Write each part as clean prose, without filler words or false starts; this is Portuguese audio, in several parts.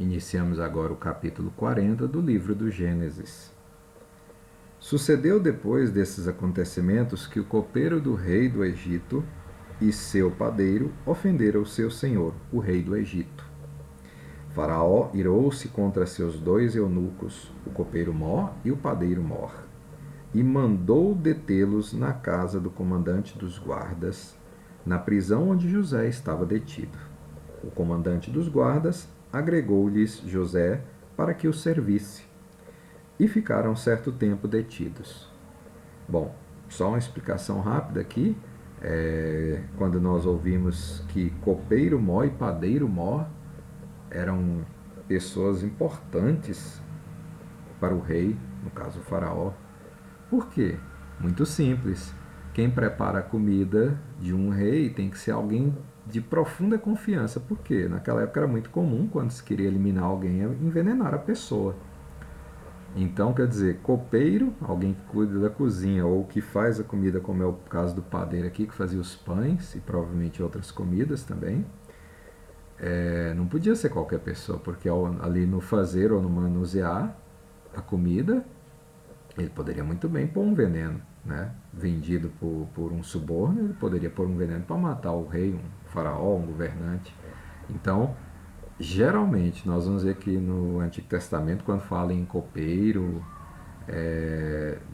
Iniciamos agora o capítulo 40 do livro do Gênesis. Sucedeu depois desses acontecimentos que o copeiro do rei do Egito e seu padeiro ofenderam o seu senhor, o rei do Egito. Faraó irou-se contra seus dois eunucos, o copeiro Mó e o padeiro Mor, e mandou detê-los na casa do comandante dos guardas, na prisão onde José estava detido. O comandante dos guardas agregou-lhes José para que o servisse, e ficaram certo tempo detidos. Bom, só uma explicação rápida aqui. Quando nós ouvimos que copeiro Mó e padeiro Mó eram pessoas importantes para o rei, no caso o faraó. Por quê? Muito simples. Quem prepara a comida de um rei tem que ser alguém de profunda confiança. Por quê? Naquela época era muito comum, quando se queria eliminar alguém, envenenar a pessoa. Então, quer dizer, copeiro, alguém que cuida da cozinha ou que faz a comida, como é o caso do padeiro aqui, que fazia os pães e provavelmente outras comidas também. Não podia ser qualquer pessoa, porque ali no fazer ou no manusear a comida, ele poderia muito bem pôr um veneno, né? Vendido por um suborno, ele poderia pôr um veneno para matar o rei, um faraó, um governante. Então, geralmente, nós vamos ver que no Antigo Testamento, quando fala em copeiro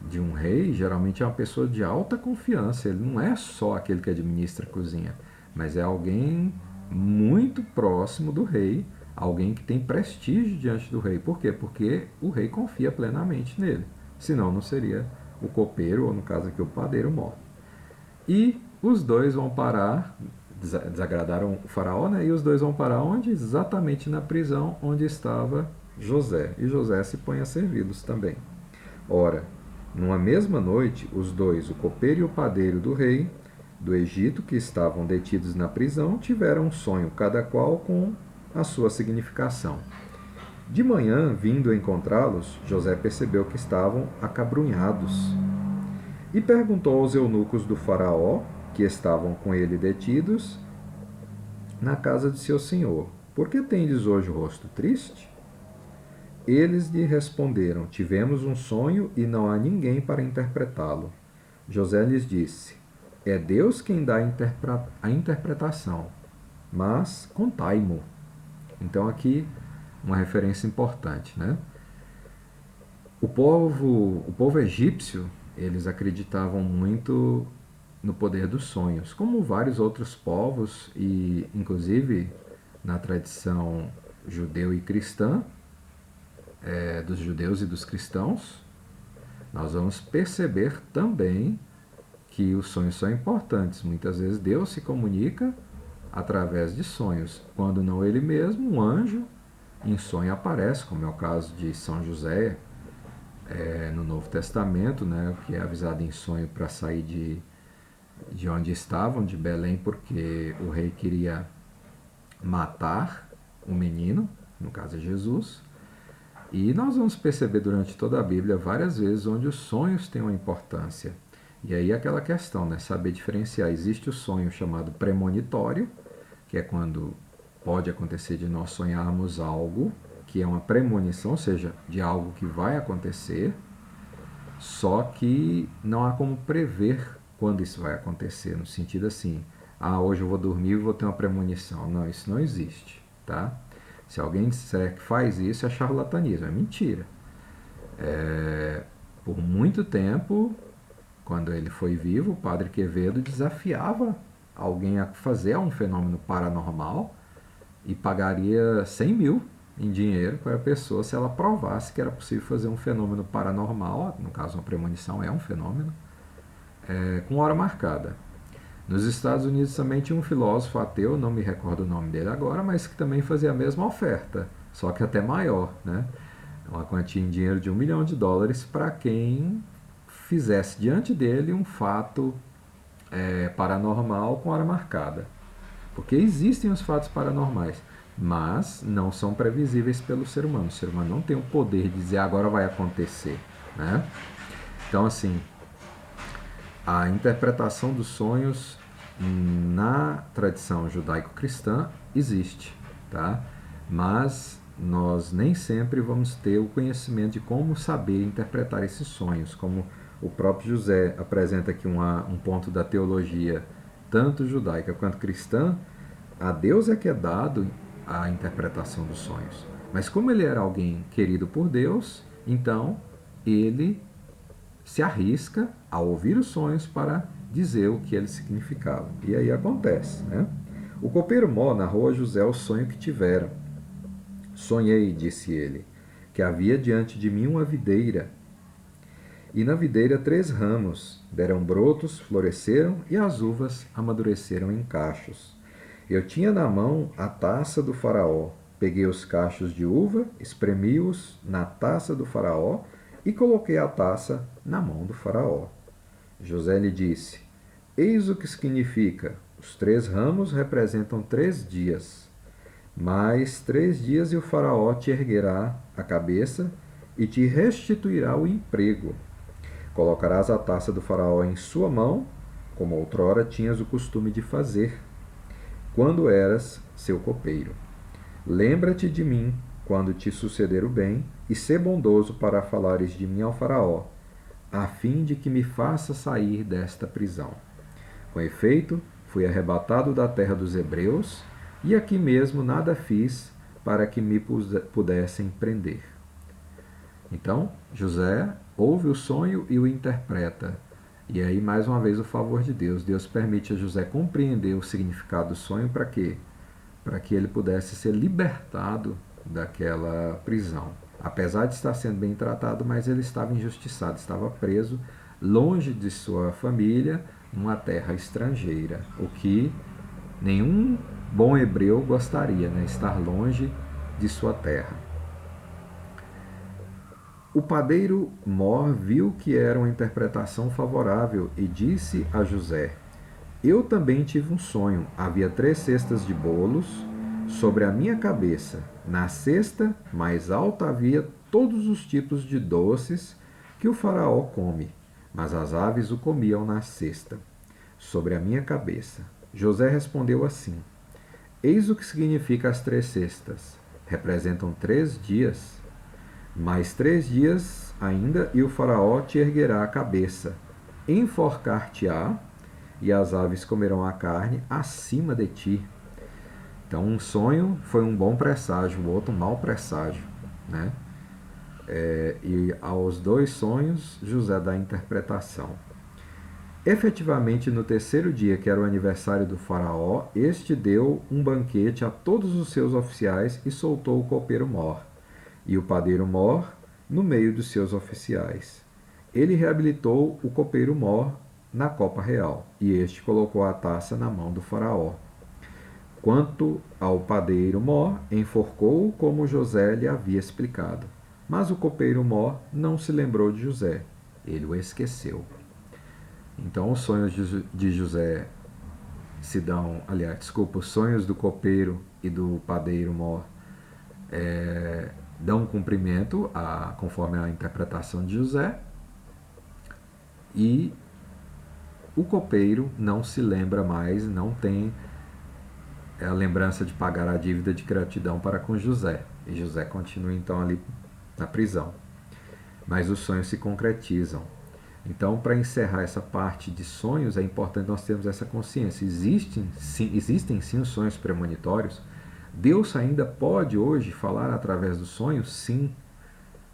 de um rei, geralmente é uma pessoa de alta confiança. Ele não é só aquele que administra a cozinha, mas é alguém muito próximo do rei, alguém que tem prestígio diante do rei. Por quê? Porque o rei confia plenamente nele. Senão não seria o copeiro, ou no caso aqui o padeiro Mó. E os dois vão parar, desagradaram o faraó, né? E os dois vão parar onde? Exatamente na prisão onde estava José. E José se põe a servi-los também. Ora, numa mesma noite, os dois, o copeiro e o padeiro do rei do Egito, que estavam detidos na prisão, tiveram um sonho, cada qual com a sua significação. De manhã, vindo encontrá-los, José percebeu que estavam acabrunhados e perguntou aos eunucos do faraó, que estavam com ele detidos, na casa de seu senhor: por que tendes hoje o rosto triste? Eles lhe responderam: tivemos um sonho e não há ninguém para interpretá-lo. José lhes disse: é Deus quem dá a interpretação, mas contai-mo. Então aqui uma referência importante, né? O povo egípcio, eles acreditavam muito no poder dos sonhos, como vários outros povos, e inclusive na tradição judeu e cristã, dos judeus e dos cristãos, nós vamos perceber também que os sonhos são importantes. Muitas vezes Deus se comunica através de sonhos, quando não ele mesmo, um anjo em sonho aparece, como é o caso de São José no Novo Testamento, né, que é avisado em sonho para sair de onde estavam, de Belém, porque o rei queria matar o menino, no caso é Jesus. E nós vamos perceber durante toda a Bíblia várias vezes onde os sonhos têm uma importância. E aí aquela questão, né, saber diferenciar. Existe o sonho chamado premonitório, que é quando pode acontecer de nós sonharmos algo que é uma premonição, ou seja, de algo que vai acontecer, só que não há como prever quando isso vai acontecer, no sentido assim, hoje eu vou dormir e vou ter uma premonição. Não, isso não existe, tá? Se alguém disser que faz isso, é charlatanismo, é mentira. Por muito tempo, quando ele foi vivo, o padre Quevedo desafiava alguém a fazer um fenômeno paranormal e pagaria 100 mil em dinheiro para a pessoa se ela provasse que era possível fazer um fenômeno paranormal, no caso uma premonição é um fenômeno, com hora marcada. Nos Estados Unidos também tinha um filósofo ateu, não me recordo o nome dele agora, mas que também fazia a mesma oferta, só que até maior, né? Uma quantia em dinheiro de $1 milhão para quem fizesse diante dele um fato paranormal com hora marcada. Porque existem os fatos paranormais, mas não são previsíveis pelo ser humano. O ser humano não tem o poder de dizer agora vai acontecer, né? Então, assim, a interpretação dos sonhos na tradição judaico-cristã existe, tá? Mas nós nem sempre vamos ter o conhecimento de como saber interpretar esses sonhos, como o próprio José apresenta aqui um ponto da teologia, tanto judaica quanto cristã. A Deus é que é dado a interpretação dos sonhos. Mas como ele era alguém querido por Deus, então ele se arrisca a ouvir os sonhos para dizer o que eles significavam. E aí acontece, né? O copeiro Mó narrou a José o sonho que tivera. Sonhei, disse ele, que havia diante de mim uma videira, e na videira 3 ramos, deram brotos, floresceram, e as uvas amadureceram em cachos. Eu tinha na mão a taça do faraó. Peguei os cachos de uva, espremi-os na taça do faraó e coloquei a taça na mão do faraó. José lhe disse: Eis o que significa. Os 3 ramos representam 3 dias. Mais 3 dias e o faraó te erguerá a cabeça e te restituirá o emprego. Colocarás a taça do faraó em sua mão, como outrora tinhas o costume de fazer, quando eras seu copeiro. Lembra-te de mim quando te suceder o bem, e sê bondoso para falares de mim ao faraó, a fim de que me faça sair desta prisão. Com efeito, fui arrebatado da terra dos hebreus, e aqui mesmo nada fiz para que me pudessem prender. Então, José ouve o sonho e o interpreta. E aí, mais uma vez, o favor de Deus. Deus permite a José compreender o significado do sonho para quê? Para que ele pudesse ser libertado daquela prisão. Apesar de estar sendo bem tratado, mas ele estava injustiçado, estava preso, longe de sua família, numa terra estrangeira. O que nenhum bom hebreu gostaria, né? Estar longe de sua terra. O padeiro Mor viu que era uma interpretação favorável e disse a José: Eu também tive um sonho. Havia 3 cestas de bolos sobre a minha cabeça. Na cesta mais alta havia todos os tipos de doces que o faraó come, mas as aves o comiam na cesta, sobre a minha cabeça. José respondeu assim: Eis o que significa as 3 cestas. Representam 3 dias. Mais 3 dias ainda, e o faraó te erguerá a cabeça, enforcar-te-á, e as aves comerão a carne acima de ti. Então, um sonho foi um bom presságio, o outro um mau presságio, né? E aos 2 sonhos, José dá a interpretação. Efetivamente, no 3º dia, que era o aniversário do faraó, este deu um banquete a todos os seus oficiais e soltou o copeiro Mor e o padeiro Mor no meio dos seus oficiais. Ele reabilitou o copeiro Mor na copa real, e este colocou a taça na mão do faraó. Quanto ao padeiro Mor, enforcou-o como José lhe havia explicado. Mas o copeiro Mor não se lembrou de José, ele o esqueceu. Então os sonhos de José se dão, os sonhos do copeiro e do padeiro Mor dão cumprimento conforme a interpretação de José, e o copeiro não se lembra mais, não tem a lembrança de pagar a dívida de gratidão para com José, e José continua então ali na prisão. Mas os sonhos se concretizam. Então, para encerrar essa parte de sonhos, é importante nós termos essa consciência. Existem sim os sonhos premonitórios. Deus ainda pode hoje falar através dos sonhos? Sim.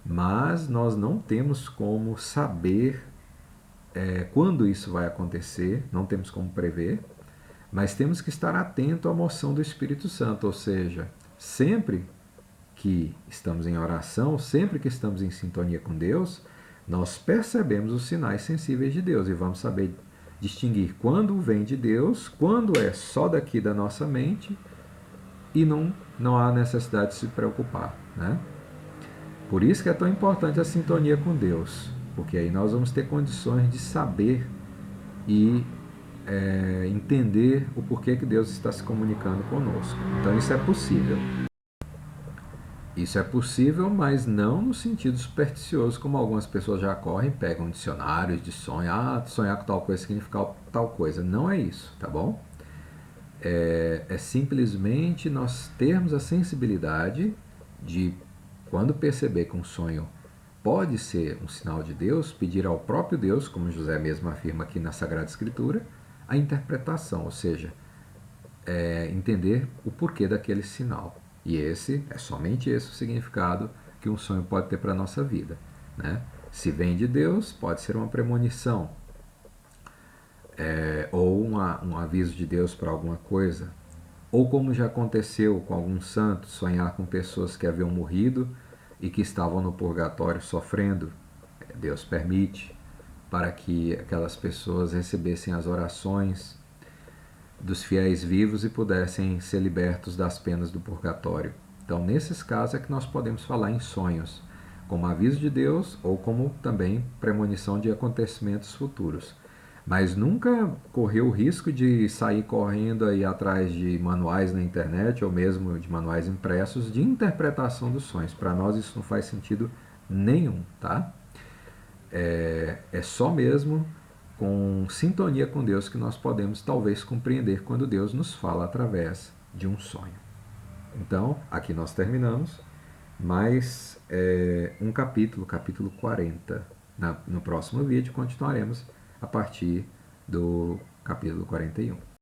Mas nós não temos como saber quando isso vai acontecer, não temos como prever, mas temos que estar atento à moção do Espírito Santo, ou seja, sempre que estamos em oração, sempre que estamos em sintonia com Deus, nós percebemos os sinais sensíveis de Deus e vamos saber distinguir quando vem de Deus, quando é só daqui da nossa mente, e não há necessidade de se preocupar, né? Por isso que é tão importante a sintonia com Deus, porque aí nós vamos ter condições de saber e entender o porquê que Deus está se comunicando conosco. Então isso é possível. Isso é possível, mas não no sentido supersticioso, como algumas pessoas já correm, pegam dicionários de sonho, sonhar com tal coisa significa tal coisa. Não é isso, tá bom? É simplesmente nós termos a sensibilidade de, quando perceber que um sonho pode ser um sinal de Deus, pedir ao próprio Deus, como José mesmo afirma aqui na Sagrada Escritura, a interpretação, ou seja, entender o porquê daquele sinal. E somente esse o significado que um sonho pode ter para a nossa vida, né? Se vem de Deus, pode ser uma premonição, ou um aviso de Deus para alguma coisa, ou como já aconteceu com alguns santos, sonhar com pessoas que haviam morrido e que estavam no purgatório sofrendo. Deus permite para que aquelas pessoas recebessem as orações dos fiéis vivos e pudessem ser libertos das penas do purgatório. Então, nesses casos é que nós podemos falar em sonhos, como aviso de Deus ou como também premonição de acontecimentos futuros. Mas nunca correu o risco de sair correndo aí atrás de manuais na internet ou mesmo de manuais impressos de interpretação dos sonhos. Para nós isso não faz sentido nenhum, tá? É só mesmo com sintonia com Deus que nós podemos talvez compreender quando Deus nos fala através de um sonho. Então, aqui nós terminamos mais um capítulo, capítulo 40. No próximo vídeo continuaremos a partir do capítulo 41.